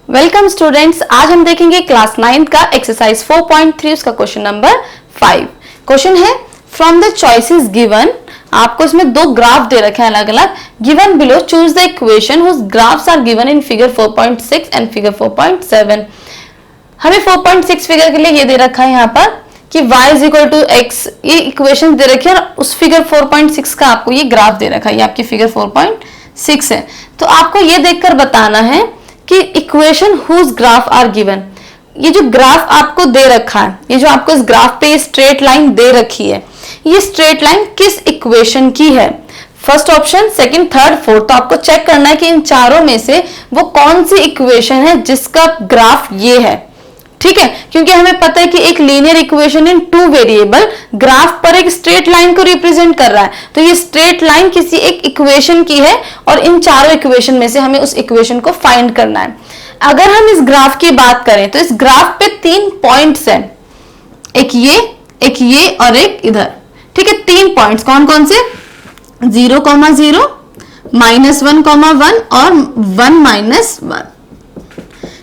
Welcome students, आज हम देखेंगे क्लास 9 का एक्सरसाइज 4.3 उसका क्वेश्चन नंबर 5। क्वेश्चन है फ्रॉम द चॉइसेस गिवन। आपको इसमें दो ग्राफ दे रखे हैं अलग अलग। Given below choose the equation whose graphs are given in figure 4.6 and figure 4.7। हमें 4.6 फिगर के लिए ये दे रखा है यहाँ पर कि y is equal to X, ये इक्वेशन दे रखी है और उस फिगर 4.6 का आपको ये ग्राफ दे रखा है। ये आपकी फिगर 4.6 है। तो आपको ये देखकर बताना है कि equation whose graph are given. ये जो ग्राफ आपको दे रखा है, ये जो आपको इस ग्राफ पे स्ट्रेट लाइन दे रखी है, ये स्ट्रेट लाइन किस इक्वेशन की है? First option, second, third, fourth. तो आपको चेक करना है कि इन चारों में से वो कौन सी इक्वेशन है जिसका ग्राफ ये है। ठीक है, क्योंकि हमें पता है कि एक linear equation in two variable graph पर एक स्ट्रेट लाइन को रिप्रेजेंट कर रहा है। तो ये स्ट्रेट लाइन किसी एक इक्वेशन की है और इन चारों इक्वेशन में से हमें उस इक्वेशन को फाइंड करना है। अगर हम इस ग्राफ की बात करें तो इस ग्राफ पे 3 पॉइंट्स हैं, एक ये और एक इधर। ठीक है, 3 पॉइंट्स कौन कौन से? 0, 0, -1, 1 और 1, -1।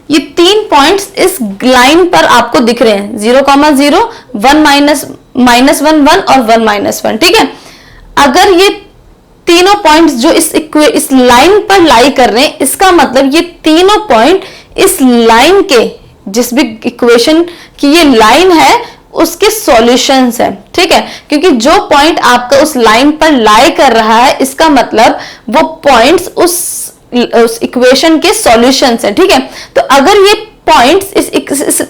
ये 3 पॉइंट्स इस लाइन पर आपको दिख रहे हैं, 0, 0, 1, -1 और 1, -1। ठीक है, अगर ये तीनों पॉइंट्स जो इस लाइन पर लाई कर रहे हैं, इसका मतलब ये तीनों पॉइंट इस लाइन के, जिस भी इक्वेशन की ये लाइन है उसके सॉल्यूशंस है। ठीक है, क्योंकि जो पॉइंट आपका उस लाइन पर लाई कर रहा है, इसका मतलब वो पॉइंट्स उस इक्वेशन के सॉल्यूशंस है। ठीक है, तो अगर ये पॉइंट्स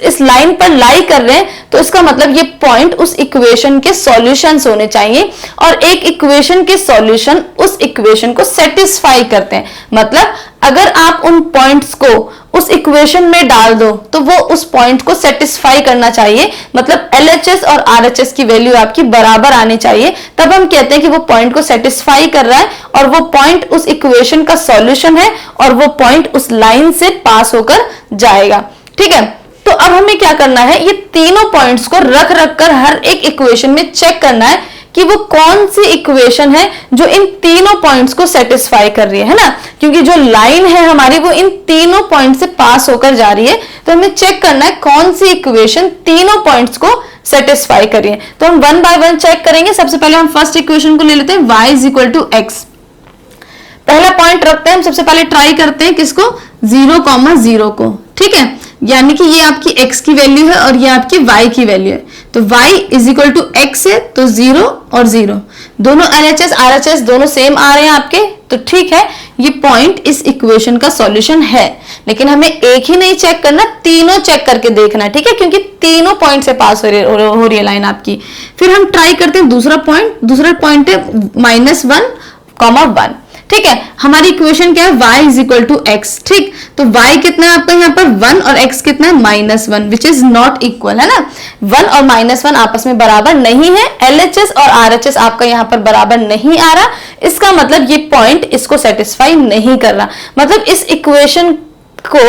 इस लाइन पर लाई कर रहे हैं तो इसका मतलब ये पॉइंट उस इक्वेशन के सॉल्यूशंस होने चाहिए, और एक इक्वेशन के सॉल्यूशन उस इक्वेशन को सेटिस्फाई करते हैं। मतलब अगर आप उन पॉइंट्स को उस इक्वेशन में डाल दो तो वो उस पॉइंट को सेटिस्फाई करना चाहिए। मतलब LHS और RHS की वैल्यू आपकी बराबर आनी चाहिए, तब हम कहते हैं कि वो पॉइंट को सेटिस्फाई कर रहा है और वो पॉइंट उस इक्वेशन का सॉल्यूशन है और वो पॉइंट उस लाइन से पास होकर जाएगा। ठीक है, तो अब हमें क्या करना है, ये तीनों पॉइंट्स को रख कर हर एक इक्वेशन में चेक करना है कि वो कौन सी इक्वेशन है जो इन तीनों पॉइंट्स को सेटिस्फाई कर रही है ना। क्योंकि जो लाइन है हमारी वो इन तीनों पॉइंट से पास होकर जा रही है, तो हमें चेक करना है कौन सी इक्वेशन तीनों पॉइंट्स को सेटिस्फाई कर रही है। तो हम 1 बाय 1 चेक करेंगे। सबसे पहले हम फर्स्ट इक्वेशन को ले लेते हैं, y is equal to X. पहला पॉइंट रखते हैं, हम सबसे पहले ट्राई करते हैं किसको? 0, 0 को। ठीक है, यानी कि ये आपकी x की वैल्यू है और ये आपकी y की वैल्यू है। तो y is equal to X है, तो 0 और 0 दोनों LHS RHS दोनों सेम आ रहे हैं आपके, तो ठीक है, ये पॉइंट इस इक्वेशन का सॉल्यूशन है। लेकिन हमें एक ही नहीं चेक करना, तीनों चेक करके देखना। ठीक है, क्योंकि तीनों पॉइंट से पास हो रही है लाइन आपकी। फिर हम ट्राई करते हैं दूसरा पॉइंट है -1, 1। ठीक है, हमारी इक्वेशन क्या है? y is equal to X. ठीक, तो y कितना है आपका यहाँ पर? 1 और x कितना है? -1, विच इज नॉट इक्वल, है ना। 1 और -1 आपस में बराबर नहीं है। LHS और RHS आपका यहाँ पर बराबर नहीं आ रहा, इसका मतलब ये पॉइंट इसको सेटिस्फाई नहीं कर रहा। मतलब इस इक्वेशन को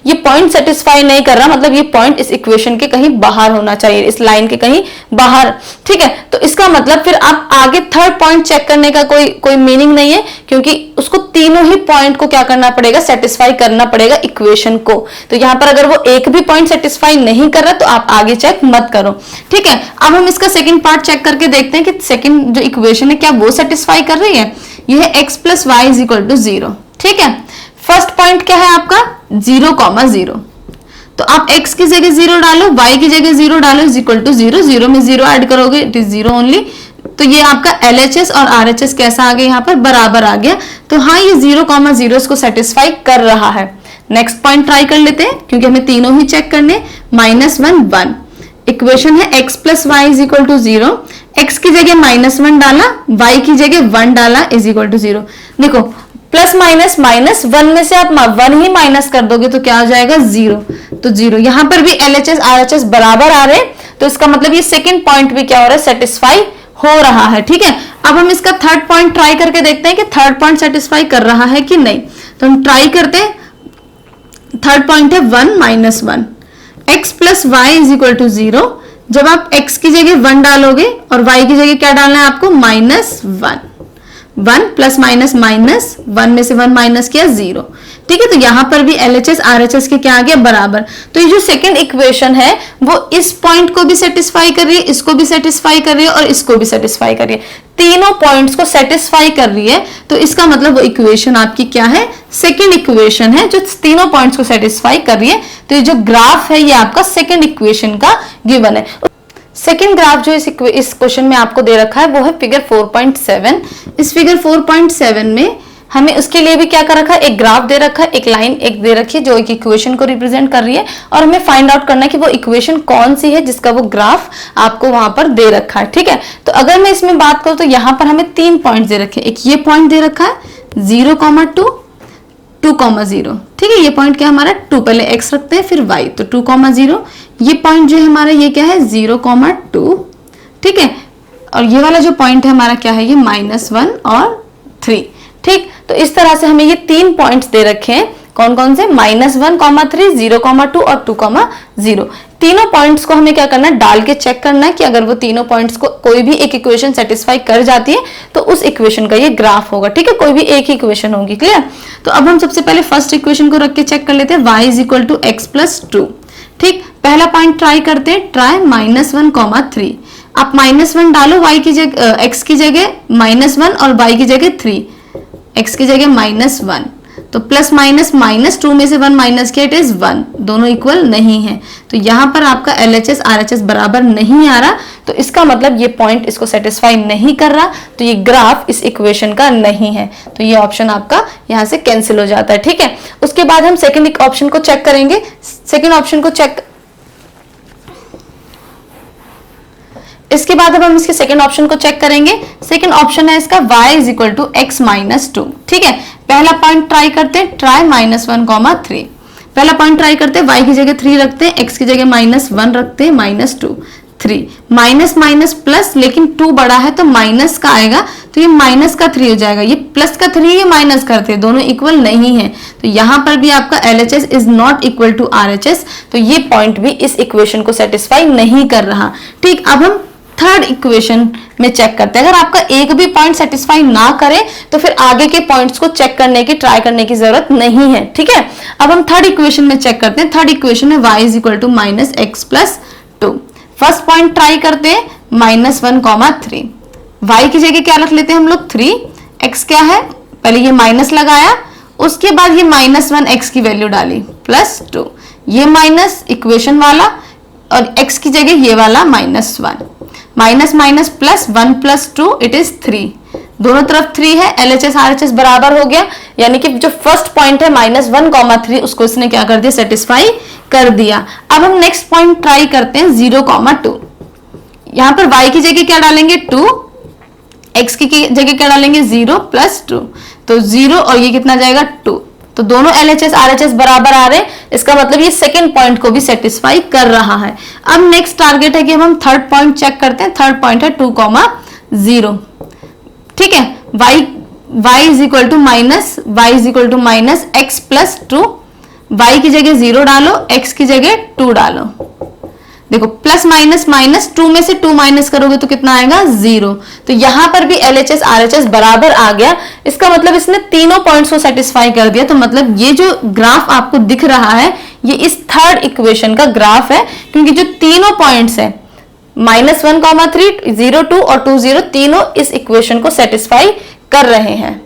ये पॉइंट सेटिस्फाई नहीं कर रहा, मतलब ये पॉइंट इस इक्वेशन के कहीं बाहर होना चाहिए, इस लाइन के कहीं बाहर। ठीक है, तो इसका मतलब फिर आप आगे थर्ड पॉइंट चेक करने का कोई मीनिंग नहीं है, क्योंकि उसको तीनों ही पॉइंट को क्या करना पड़ेगा? सेटिस्फाई करना पड़ेगा इक्वेशन को। तो यहाँ पर अगर वो एक भी पॉइंट सेटिस्फाई नहीं कर रहा तो आप आगे चेक मत करो। ठीक है, अब हम इसका सेकेंड पार्ट चेक करके देखते हैं कि सेकेंड जो इक्वेशन है क्या वो सेटिस्फाई कर रही है। यह है x + y = 0। ठीक है, फर्स्ट पॉइंट क्या है आपका? 0, 0। तो आप x की जगह 0 डालो, y की जगह 0 डालो, इज इक्वल टू 0। 0 में 0 ऐड करोगे, इट इज 0 ओनली। तो ये आपका LHS और RHS कैसा आ गया? यहाँ पर बराबर आ गया। तो हाँ, ये 0, 0 इसको सेटिस्फाई कर रहा है। नेक्स्ट पॉइंट ट्राई कर लेते हैं, क्योंकि हमें तीनों ही चेक करने। -1, 1 इक्वेशन है x + y = 0। x की जगह -1 डाला, y की जगह 1 डाला, इज इक्वल टू 0। देखो, प्लस माइनस -1 में से आप 1 ही माइनस कर दोगे तो क्या हो जाएगा? 0। तो 0। यहां पर भी LHS RHS बराबर आ रहे हैं, तो इसका मतलब ये सेकंड पॉइंट भी क्या हो रहा है? सेटिस्फाई हो रहा है। ठीक है, अब हम इसका थर्ड पॉइंट ट्राई करके देखते हैं कि थर्ड पॉइंट सेटिस्फाई कर रहा है कि नहीं। तो हम ट्राई करते हैं। थर्ड पॉइंट है 1, -1। x + y = 0। जब आप x की जगह 1 डालोगे और y की जगह क्या डालना है आपको? -1। 1 प्लस माइनस माइनस, 1 में से 1 माइनस किया 0। ठीक है, तो यहां पर भी LHS RHS के क्या आ गया बराबर। तो ये जो सेकंड इक्वेशन है वो इस पॉइंट को भी सेटिस्फाई कर रही है, इसको भी सेटिस्फाई कर रही है और इसको भी सेटिस्फाई कर रही है, तीनों पॉइंट्स को सेटिस्फाई कर रही है। तो इसका मतलब वो इक्वेशन आपकी क्या है, सेकंड इक्वेशन है जो तीनों पॉइंट्स को सेटिस्फाई कर रही है। तो ये जो ग्राफ है ये आपका सेकंड इक्वेशन का गिवन है। सेकेंड ग्राफ जो इस क्वेश्चन में आपको दे रखा है वो है फिगर 4.7। इस फिगर 4.7 में हमें उसके लिए भी क्या कर रखा है, एक ग्राफ दे रखा है, एक लाइन एक दे रखी है जो एक इक्वेशन को रिप्रेजेंट कर रही है, और हमें फाइंड आउट करना है कि वो इक्वेशन कौन सी है जिसका वो ग्राफ आपको वहां पर दे रखा है। ठीक है, तो अगर मैं इसमें बात करूं तो यहाँ पर हमें 3 पॉइंट दे रखे हैं। एक ये पॉइंट दे रखा है 0,2, 2,0। ठीक है, ये पॉइंट क्या हमारा 2, पहले x रखते हैं फिर y, तो 2,0। ये पॉइंट जो है हमारा ये क्या है 0,2। ठीक है, और ये वाला जो पॉइंट है हमारा क्या है, ये -1 और 3। ठीक, तो इस तरह से हमें ये 3 पॉइंट्स दे रखे हैं। कौन कौन से, -1, 3, 0,2 और 2,0। तीनों पॉइंट्स को हमें क्या करना है, डाल के चेक करना है कि अगर वो तीनों पॉइंट्स को कोई भी एक इक्वेशन सेटिस्फाई कर जाती है तो उस इक्वेशन का ये ग्राफ होगा। ठीक है, कोई भी एक ही इक्वेशन होगी। क्लियर, तो अब हम सबसे पहले फर्स्ट इक्वेशन को रख के चेक कर लेते हैं, y = x + 2। ठीक, पहला पॉइंट ट्राई करते हैं, ट्राई -1,3। आप -1 डालो y की जगह, x की जगह -1 और y की जगह 3, x की जगह -1, तो प्लस माइनस माइनस 2 में से 1 माइनस किया, इट इज 1, दोनों इक्वल नहीं है। तो यहाँ पर आपका LHS RHS बराबर नहीं आ रहा, तो इसका मतलब ये पॉइंट इसको सेटिस्फाई नहीं कर रहा, तो ये ग्राफ इस इक्वेशन का नहीं है। तो ये ऑप्शन आपका यहाँ से कैंसिल हो जाता है। ठीक है, उसके बाद हम सेकंड ऑप्शन को चेक करेंगे। सेकंड ऑप्शन को चेक, इसके बाद अब हम इसके सेकंड ऑप्शन को चेक करेंगे। सेकंड ऑप्शन है इसका y = x - 2। ठीक है, पहला पॉइंट ट्राई करते हैं, ट्राई -1,3। पहला पॉइंट ट्राई करते हैं, y की जगह 3 रखते हैं, x की जगह -1 रखते हैं, -2, 3, माइनस माइनस प्लस, लेकिन 2 बड़ा है तो माइनस का आएगा, तो ये माइनस का 3 हो जाएगा। ये प्लस का 3, ये माइनस का 3, दोनों इक्वल नहीं है, तो यहाँ पर भी आपका LHS is not equal to RHS, तो ये पॉइंट भी इस इक्वेशन को सेटिस्फाई नहीं कर रहा। ठीक, अब हम थर्ड इक्वेशन में चेक करते हैं। अगर आपका एक भी पॉइंट सेटिस्फाई ना करे तो फिर आगे के पॉइंट्स को चेक करने की, ट्राई करने की जरूरत नहीं है। ठीक है, अब हम थर्ड इक्वेशन में चेक करते हैं। थर्ड इक्वेशन है y = -x + 2। First point try करते हैं, -1,3। y की जगह क्या रख लेते हैं हम लोग 3, x क्या है, पहले ये माइनस लगाया, उसके बाद ये -1 x की वैल्यू डाली, +2, ये माइनस इक्वेशन वाला, और x की जगह ये वाला -1, minus minus plus 1 + 2, it is 3, दोनों तरफ 3 है, LHS RHS बराबर हो गया, यानी कि जो फर्स्ट पॉइंट है -1,3 उसको इसने क्या कर दिया, सेटिस्फाई कर दिया। अब हम नेक्स्ट पॉइंट ट्राई करते हैं 0,2। यहाँ पर y की जगह क्या डालेंगे 2, x की जगह क्या डालेंगे 0 + 2, तो 0 और ये कितना जाएगा 2, तो दोनों LHS RHS बराबर आ रहे हैं, इसका मतलब ये सेकंड पॉइंट को भी सेटिस्फाई कर रहा है। अब नेक्स्ट टारगेट है कि हम थर्ड पॉइंट चेक करते हैं। थर्ड पॉइंट है 2,0। ठीक है, y = -x + 2, y की जगह 0 डालो, x की जगह 2 डालो, देखो प्लस माइनस माइनस, 2 में से 2 माइनस करोगे तो कितना आएगा 0, तो यहां पर भी LHS RHS बराबर आ गया, इसका मतलब इसने तीनों पॉइंट्स को सेटिस्फाई कर दिया। तो मतलब ये जो ग्राफ आपको दिख रहा है ये इस थर्ड इक्वेशन का ग्राफ है, क्योंकि जो तीनों पॉइंट्स है -1,3, 0,2 और 2,0, तीनों इस इक्वेशन को सेटिस्फाई कर रहे हैं।